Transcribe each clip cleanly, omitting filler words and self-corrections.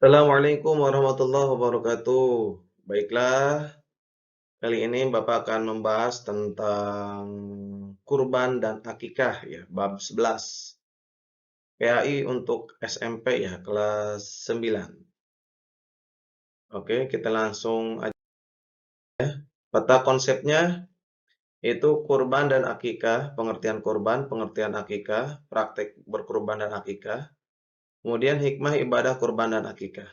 Assalamualaikum warahmatullahi wabarakatuh. Baiklah, kali ini Bapak akan membahas tentang kurban dan akikah ya, bab 11. PAI untuk SMP ya, kelas 9. Oke, kita langsung aja. Peta konsepnya itu kurban dan akikah, pengertian kurban, pengertian akikah, praktek berkurban dan akikah, kemudian hikmah ibadah kurban dan akikah.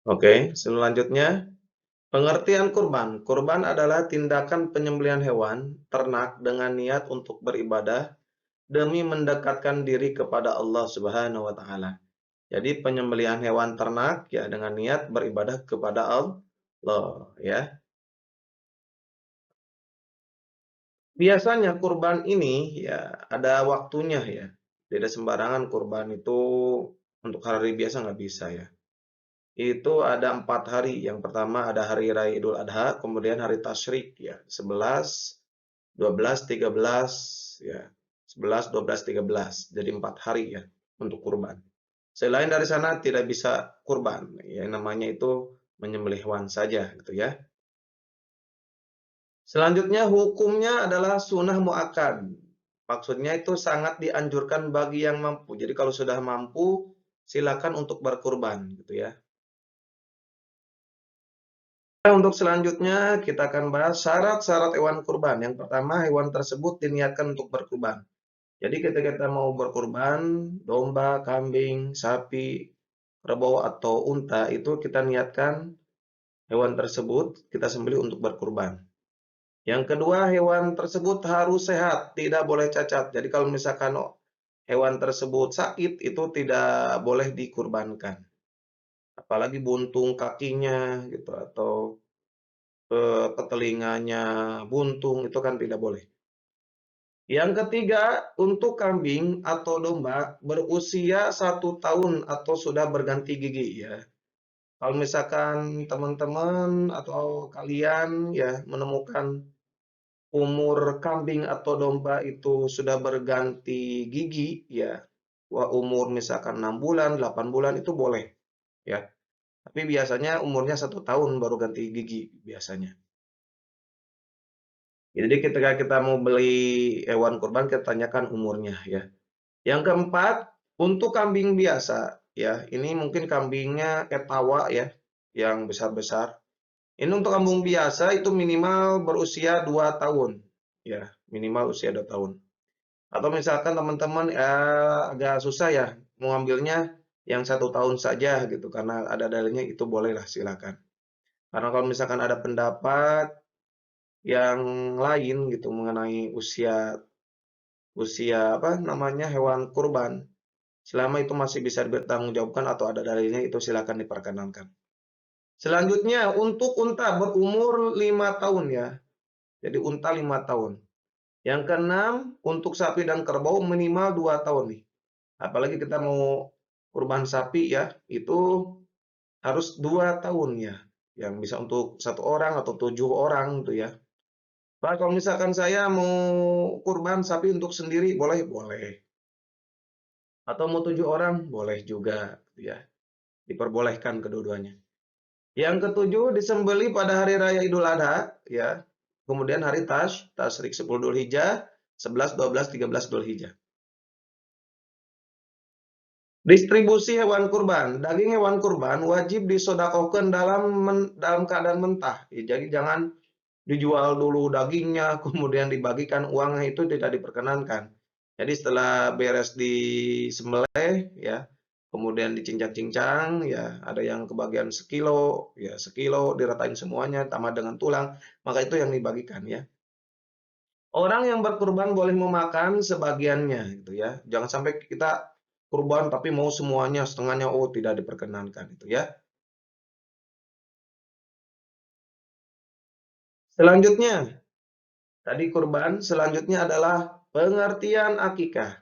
Oke, selanjutnya pengertian kurban. Kurban adalah tindakan penyembelihan hewan ternak dengan niat untuk beribadah demi mendekatkan diri kepada Allah Subhanahu wa taala. Jadi penyembelihan hewan ternak ya dengan niat beribadah kepada Allah ya. Biasanya kurban ini ya ada waktunya ya. Tidak sembarangan kurban itu untuk hari biasa nggak bisa ya. Itu ada 4 hari. Yang pertama ada hari raya Idul Adha, kemudian hari tasyrik ya, 11, 12, 13 ya. 11, 12, 13. Jadi 4 hari ya untuk kurban. Selain dari sana tidak bisa kurban. Ya namanya itu menyembelih hewan saja gitu ya. Selanjutnya hukumnya adalah sunnah muakkad. Maksudnya itu sangat dianjurkan bagi yang mampu. Jadi kalau sudah mampu silakan untuk berkurban gitu ya. Nah, untuk selanjutnya kita akan bahas syarat-syarat hewan kurban. Yang pertama, hewan tersebut diniatkan untuk berkurban. Jadi ketika kita mau berkurban, domba, kambing, sapi, kerbau atau unta itu kita niatkan hewan tersebut kita sembelih untuk berkurban. Yang kedua, hewan tersebut harus sehat, tidak boleh cacat. Jadi kalau misalkan hewan tersebut sakit itu tidak boleh dikurbankan. Apalagi buntung kakinya gitu atau ke telinganya buntung itu kan tidak boleh. Yang ketiga, untuk kambing atau domba berusia 1 tahun atau sudah berganti gigi ya. Kalau misalkan teman-teman atau kalian ya menemukan umur kambing atau domba itu sudah berganti gigi ya, wah umur misalkan 6 bulan, 8 bulan itu boleh ya. Tapi biasanya umurnya 1 tahun baru ganti gigi biasanya. Jadi ketika kita mau beli hewan kurban kita tanyakan umurnya ya. Yang keempat, untuk kambing biasa ya, ini mungkin kambingnya etawa ya, yang besar-besar. Ini untuk kambing biasa itu minimal berusia 2 tahun ya, minimal usia 2 tahun. Atau misalkan teman-teman agak susah ya mau ngambilnya yang 1 tahun saja gitu karena ada dalilnya itu bolehlah silakan. Karena kalau misalkan ada pendapat yang lain gitu mengenai usia usia apa namanya, hewan kurban, selama itu masih bisa dipertanggungjawabkan atau ada dalilnya itu silakan diperkenankan. Selanjutnya untuk unta berumur 5 tahun ya. Jadi unta 5 tahun. Yang keenam, untuk sapi dan kerbau minimal 2 tahun nih. Apalagi kita mau kurban sapi ya, itu harus 2 tahun ya. Yang bisa untuk 1 orang atau 7 orang tuh ya. Pak, kalau misalkan saya mau kurban sapi untuk sendiri boleh? Boleh. Atau mau 7 orang? Boleh juga gitu ya. Diperbolehkan kedua-duanya. Yang ketujuh disembelih pada hari raya Idul Adha ya. Kemudian hari Tasyrik 10 Dzulhijjah, 11, 12, 13 Dzulhijjah. Distribusi hewan kurban. Daging hewan kurban wajib disodakohkan dalam keadaan mentah. Ya, jadi jangan dijual dulu dagingnya, kemudian dibagikan uangnya itu tidak diperkenankan. Jadi setelah beres disembelih ya, kemudian dicincang-cincang ya, ada yang kebagian sekilo, ya sekilo diratain semuanya tambah dengan tulang, maka itu yang dibagikan ya. Orang yang berkurban boleh memakan sebagiannya gitu ya. Jangan sampai kita kurban tapi mau semuanya, setengahnya oh tidak diperkenankan itu ya. Selanjutnya, tadi kurban, selanjutnya adalah pengertian akikah.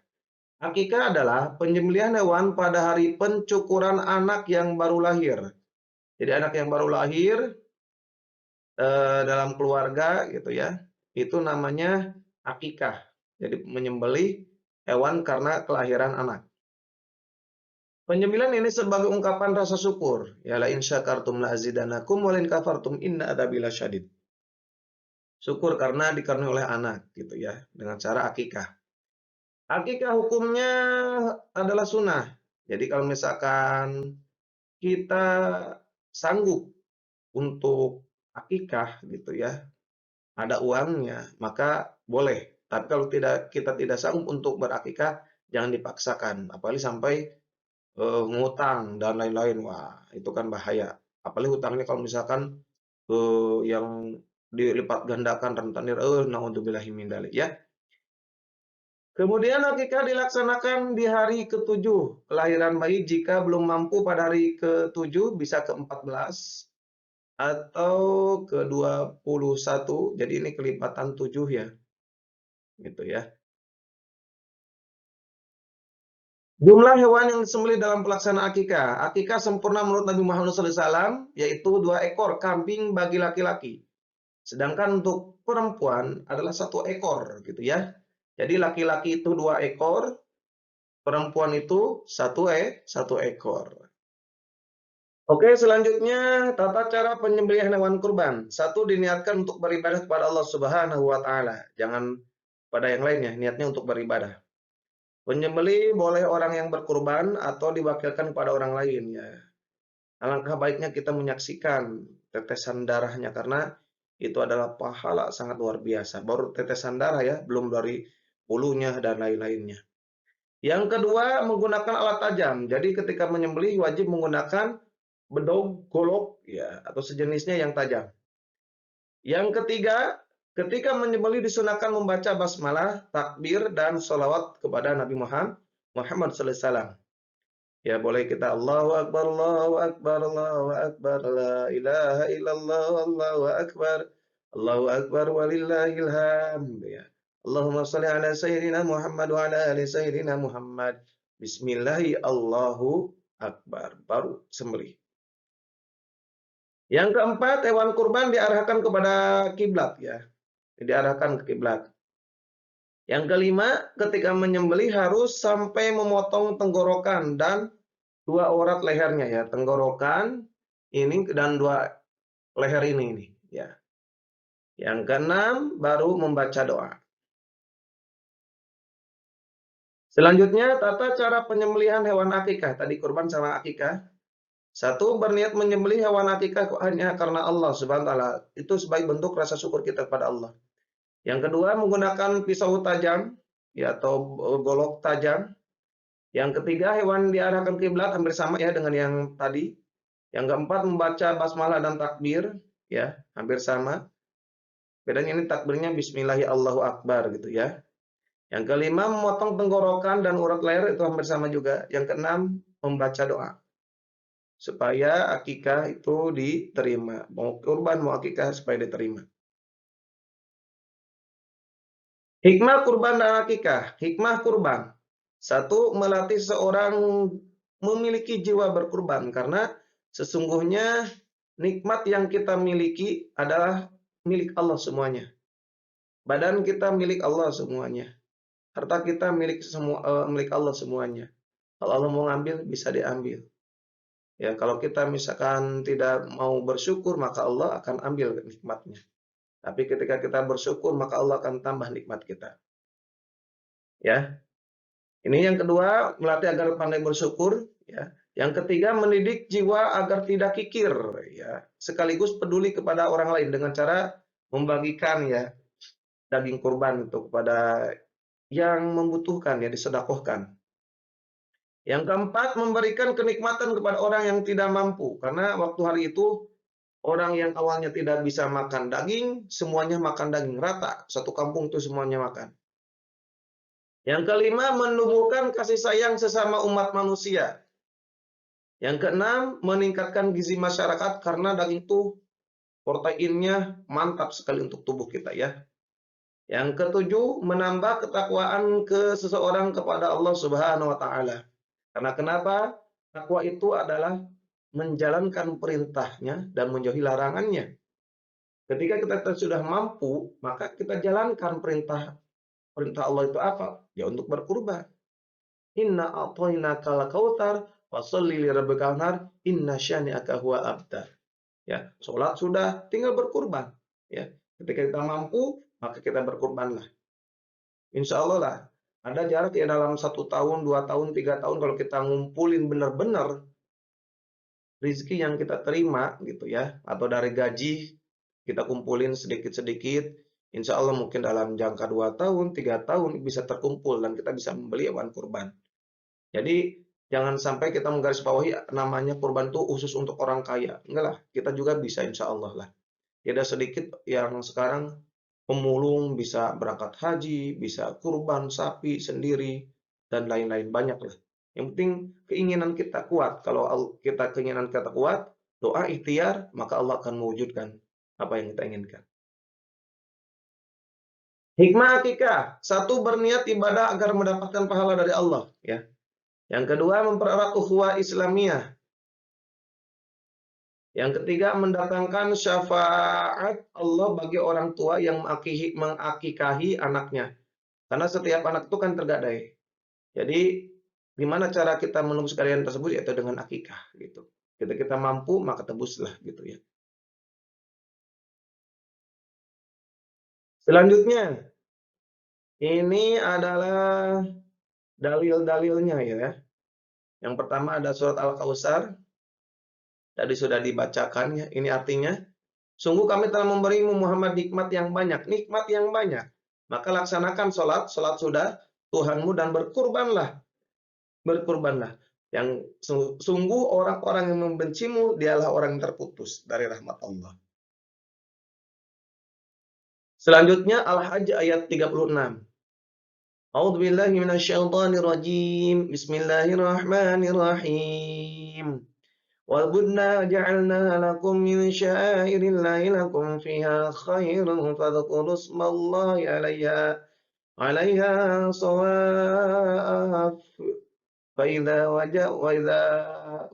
Akikah adalah penyembelihan hewan pada hari pencukuran anak yang baru lahir. Jadi anak yang baru lahir dalam keluarga gitu ya, itu namanya akikah. Jadi menyembelih hewan karena kelahiran anak. Penyembelihan ini sebagai ungkapan rasa syukur. Ya la in syakartum la azidannakum wa la in kafartum inna adzabi lasyadid. Syukur karena dikaruniai oleh anak gitu ya, dengan cara akikah. Akikah hukumnya adalah sunnah. Jadi kalau misalkan kita sanggup untuk akikah gitu ya, ada uangnya, maka boleh. Tapi kalau kita tidak sanggup untuk berakikah, jangan dipaksakan. Apalagi sampai ngutang dan lain-lain. Wah, itu kan bahaya. Apalagi hutangnya kalau misalkan yang dilipat gandakan rentenir, naudzubillahi min dzalik ya. Kemudian akikah dilaksanakan di hari ke-7 kelahiran bayi jika belum mampu pada hari ke-7 bisa ke-14 atau ke-21. Jadi ini kelipatan 7 ya, gitu ya. Jumlah hewan yang disembelih dalam pelaksanaan akikah. Akikah sempurna menurut Nabi Muhammad SAW yaitu 2 ekor kambing bagi laki-laki. Sedangkan untuk perempuan adalah 1 ekor gitu ya. Jadi laki-laki itu 2 ekor, perempuan itu satu ekor. Oke, selanjutnya tata cara penyembelihan hewan kurban. Satu, diniatkan untuk beribadah kepada Allah Subhanahu wa taala. Jangan pada yang lainnya, niatnya untuk beribadah. Penyembelih boleh orang yang berkurban atau diwakilkan kepada orang lain ya. Alangkah baiknya kita menyaksikan tetesan darahnya karena itu adalah pahala sangat luar biasa. Baru tetesan darah ya, belum dari bulunya dan lain-lainnya. Yang kedua, menggunakan alat tajam. Jadi ketika menyembelih wajib menggunakan bedog, golok ya atau sejenisnya yang tajam. Yang ketiga, ketika menyembelih disunahkan membaca basmalah, takbir dan sholawat kepada Nabi Muhammad sallallahu alaihi wasallam. Ya boleh kita Allahu Akbar, Allahu Akbar, Allahu Akbar, la ilaha illallah, Allahu Akbar, Allahu Akbar walillahil hamd ya. Allahumma shalli ala sayyidina Muhammad wa ala ali sayyidina Muhammad. Bismillahi Allahu Akbar. Baru sembelih. Yang keempat, hewan kurban diarahkan kepada kiblat ya. Diarahkan ke kiblat. Yang kelima, ketika menyembelih harus sampai memotong tenggorokan dan 2 urat lehernya ya, tenggorokan ini dan 2 leher ini ya. Yang keenam baru membaca doa. Selanjutnya tata cara penyembelihan hewan akikah. Tadi kurban sama akikah. Satu, berniat menyembelih hewan akikah hanya karena Allah Subhanahu wa taala. Itu sebagai bentuk rasa syukur kita kepada Allah. Yang kedua, menggunakan pisau tajam ya atau golok tajam. Yang ketiga, hewan diarahkan kiblat hampir sama ya dengan yang tadi. Yang keempat, membaca basmalah dan takbir ya, hampir sama. Bedanya ini takbirnya bismillahi Allahu Akbar gitu ya. Yang kelima, memotong tenggorokan dan urat leher itu hampir sama juga. Yang keenam, membaca doa supaya akikah itu diterima. Mau kurban, mau akikah supaya diterima. Hikmah kurban dan akikah. Hikmah kurban. Satu, melatih seorang memiliki jiwa berkurban karena sesungguhnya nikmat yang kita miliki adalah milik Allah semuanya. Badan kita milik Allah semuanya. Harta kita milik Allah semuanya. Kalau Allah mau ngambil bisa diambil. Ya, kalau kita misalkan tidak mau bersyukur maka Allah akan ambil nikmatnya. Tapi ketika kita bersyukur maka Allah akan tambah nikmat kita. Ya. Ini yang kedua, melatih agar pandai bersyukur, ya. Yang ketiga, mendidik jiwa agar tidak kikir, ya. Sekaligus peduli kepada orang lain dengan cara membagikan ya daging kurban itu kepada yang membutuhkan ya disedekahkan. Yang keempat, memberikan kenikmatan kepada orang yang tidak mampu karena waktu hari itu orang yang awalnya tidak bisa makan daging, semuanya makan daging rata, satu kampung itu semuanya makan. Yang kelima, menumbuhkan kasih sayang sesama umat manusia. Yang keenam, meningkatkan gizi masyarakat karena daging itu proteinnya mantap sekali untuk tubuh kita ya. Yang ketujuh, menambah ketakwaan ke seseorang kepada Allah Subhanahu wa taala. Karena kenapa? Takwa itu adalah menjalankan perintahnya dan menjauhi larangannya. Ketika kita sudah mampu, maka kita jalankan perintah Allah itu apa? Ya untuk berkurban. Inna a'tainakal kautsar Fasholli lirabbika wanhar, inna syani'aka huwa abtar. Ya, sholat sudah, tinggal berkurban. Ya, ketika kita mampu, maka kita berkurbanlah. Insya Allah lah. Ada jarak ya dalam 1 tahun, 2 tahun, 3 tahun kalau kita ngumpulin benar-benar rezeki yang kita terima gitu ya, atau dari gaji kita kumpulin sedikit-sedikit, insya Allah mungkin dalam jangka 2 tahun, 3 tahun bisa terkumpul dan kita bisa membeli hewan kurban. Jadi jangan sampai kita menggarisbawahi namanya kurban itu khusus untuk orang kaya. Enggak lah, kita juga bisa insya Allah lah. Tidak sedikit yang sekarang pemulung bisa berangkat haji, bisa kurban sapi sendiri, dan lain-lain banyak lah. Yang penting keinginan kita kuat. Kalau kita keinginan kita kuat, doa ikhtiar, maka Allah akan mewujudkan apa yang kita inginkan. Hikmah akikah, satu berniat ibadah agar mendapatkan pahala dari Allah, ya. Yang kedua mempererat ukhuwah Islamiyah. Yang ketiga mendatangkan syafaat Allah bagi orang tua yang mengakikahi anaknya. Karena setiap anak itu kan tergadai. Jadi gimana cara kita menembus kalian tersebut yaitu dengan akikah gitu. Ketika kita mampu maka tebuslah gitu ya. Selanjutnya ini adalah dalil-dalilnya ya. Yang pertama ada surat Al-Kautsar. Tadi sudah dibacakan ya. Ini artinya sungguh kami telah memberimu Muhammad nikmat yang banyak, nikmat yang banyak. Maka laksanakan salat sudah Tuhanmu dan berkurbanlah. Yang sungguh orang-orang yang membencimu dialah orang yang terputus dari rahmat Allah. Selanjutnya Al-Hajj ayat 36. A'udzubillahi minasyaitonirrajim. Bismillahirrahmanirrahim. Wal budna ja'alna lakum min sya'airillahi lakum fiha khairun fadhkuru ismallahi 'alaiha shawaf. وإذا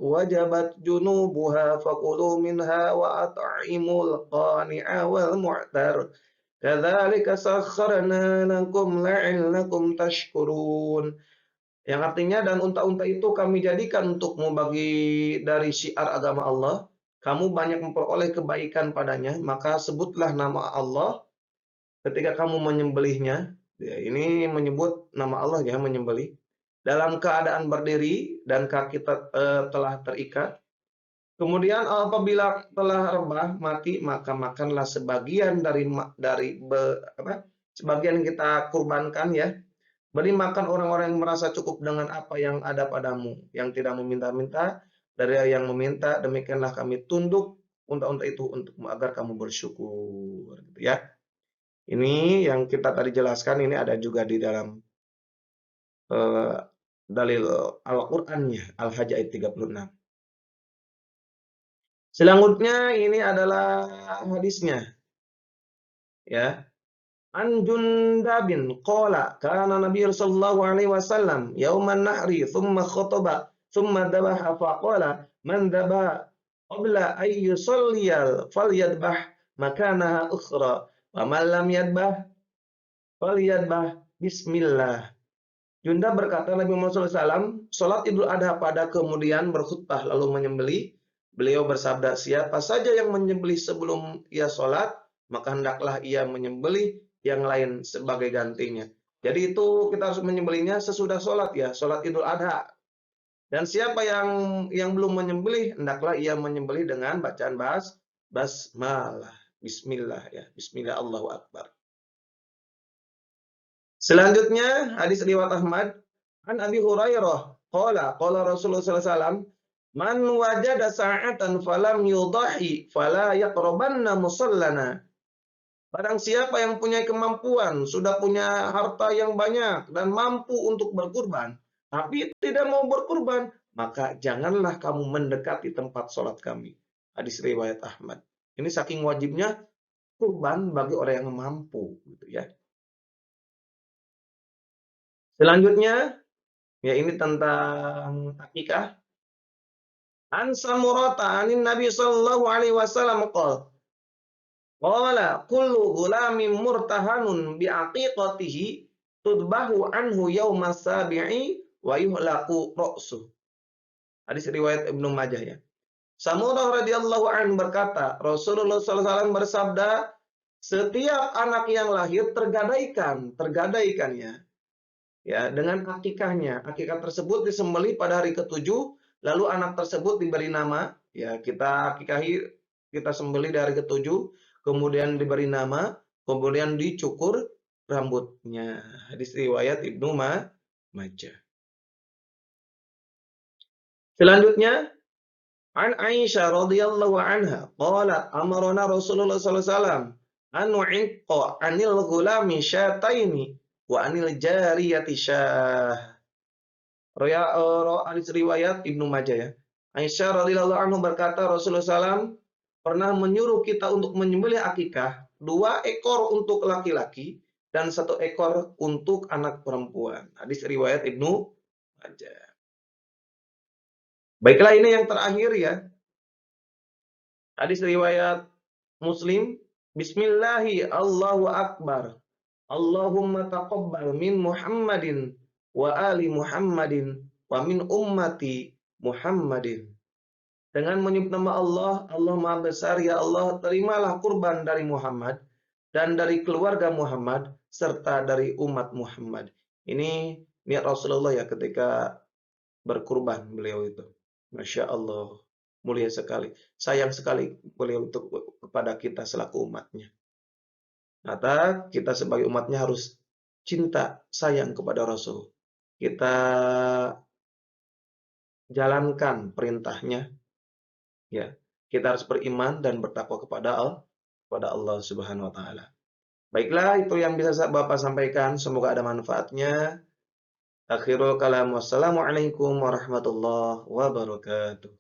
وجبت جنوبها فكلوا منها وأطعموا القانع والمعتر كذلك سخرنا لكم لعلكم تشكرون. Yang artinya dan unta-unta itu kami jadikan untukmu bagi dari syiar agama Allah. Kamu banyak memperoleh kebaikan padanya, maka sebutlah nama Allah ketika kamu menyembelihnya. Ya, ini menyebut nama Allah ya, menyembelih dalam keadaan berdiri dan kaki telah terikat. Kemudian apabila telah rebah mati maka makanlah sebagian sebagian yang kita kurbankan ya. Beri makan orang-orang yang merasa cukup dengan apa yang ada padamu, yang tidak meminta-minta dari yang meminta. Demikianlah kami tunduk unta-unta itu untuk agar kamu bersyukur, gitu ya. Ini yang kita tadi jelaskan ini ada juga di dalam dalil Al-Qur'annya, Al-Hajj ayat 36. Selanjutnya ini adalah hadisnya. Ya. An Jundabin qala kana Nabi sallallahu alaihi wasallam yauman nahri thumma khataba thumma dabaha faqala man dabaha qabla ay yusalliyal falyadbah makanaha ukhra wa man lam yadbah falyadbah bismillah. Junda berkata Nabi Muhammad SAW, sholat Idul Adha pada kemudian berkhutbah lalu menyembelih. Beliau bersabda, siapa saja yang menyembelih sebelum ia sholat, maka hendaklah ia menyembelih yang lain sebagai gantinya. Jadi itu kita harus menyembelihnya sesudah sholat ya, sholat Idul Adha. Dan siapa yang belum menyembelih, hendaklah ia menyembelih dengan bacaan basmalah, bismillah ya, bismillah Allahu Akbar. Selanjutnya hadis riwayat Ahmad an Abi Hurairah qala Rasulullah sallallahu alaihi wasallam man wajada sa'atan falam yudahi fala yaqrabanna musallana. Barang siapa yang punya kemampuan, sudah punya harta yang banyak dan mampu untuk berkurban, tapi tidak mau berkurban, maka janganlah kamu mendekati tempat sholat kami. Hadis riwayat Ahmad. Ini saking wajibnya kurban bagi orang yang mampu gitu ya. Selanjutnya, ya ini tentang akikah. An Samurata anin Nabi sallallahu alaihi wasallam qala kullu ghulamin murtahanun bi aqiqatihi tudbahu anhu yawma sabi'i wa yuhlaqu ra'su. Hadis riwayat Ibnu Majah ya. Samurah radhiyallahu anhu berkata, Rasulullah SAW bersabda, setiap anak yang lahir tergadaikan ya dengan akikahnya. Akikah tersebut disembelih pada hari ketujuh, lalu anak tersebut diberi nama, ya kita akikahi, kita sembelih dari ketujuh, kemudian diberi nama, kemudian dicukur rambutnya. Hadis riwayat Ibnu Majah. Selanjutnya, an Aisyah radhiyallahu anha qalat amarna Rasulullah sallallahu alaihi wasallam an nu'iqqa 'anil ghulami syataini wa 'anil jariyati syah. Hadis riwayat Ibnu Majah ya. Aisyah radhiyallahu anhu berkata Rasulullah SAW pernah menyuruh kita untuk menyembelih akikah 2 ekor untuk laki-laki dan 1 ekor untuk anak perempuan. Hadis riwayat Ibnu Majah. Baiklah ini yang terakhir ya. Hadis riwayat Muslim. Bismillahi Allahu Akbar. Allahumma taqabbal min Muhammadin wa ali Muhammadin wa min ummati Muhammadin. Dengan menyebut nama Allah, Allah Maha Besar, ya Allah, terimalah kurban dari Muhammad dan dari keluarga Muhammad serta dari umat Muhammad. Ini niat Rasulullah ya ketika berkurban beliau itu. Masya Allah, mulia sekali. Sayang sekali beliau untuk kepada kita selaku umatnya. Maka kita sebagai umatnya harus cinta, sayang kepada Rasul. Kita jalankan perintahnya, ya. Kita harus beriman dan bertakwa kepada Allah Subhanahu wa taala. Baiklah, itu yang bisa Bapak sampaikan, semoga ada manfaatnya. Akhirul kalam, wassalamualaikum warahmatullahi wabarakatuh.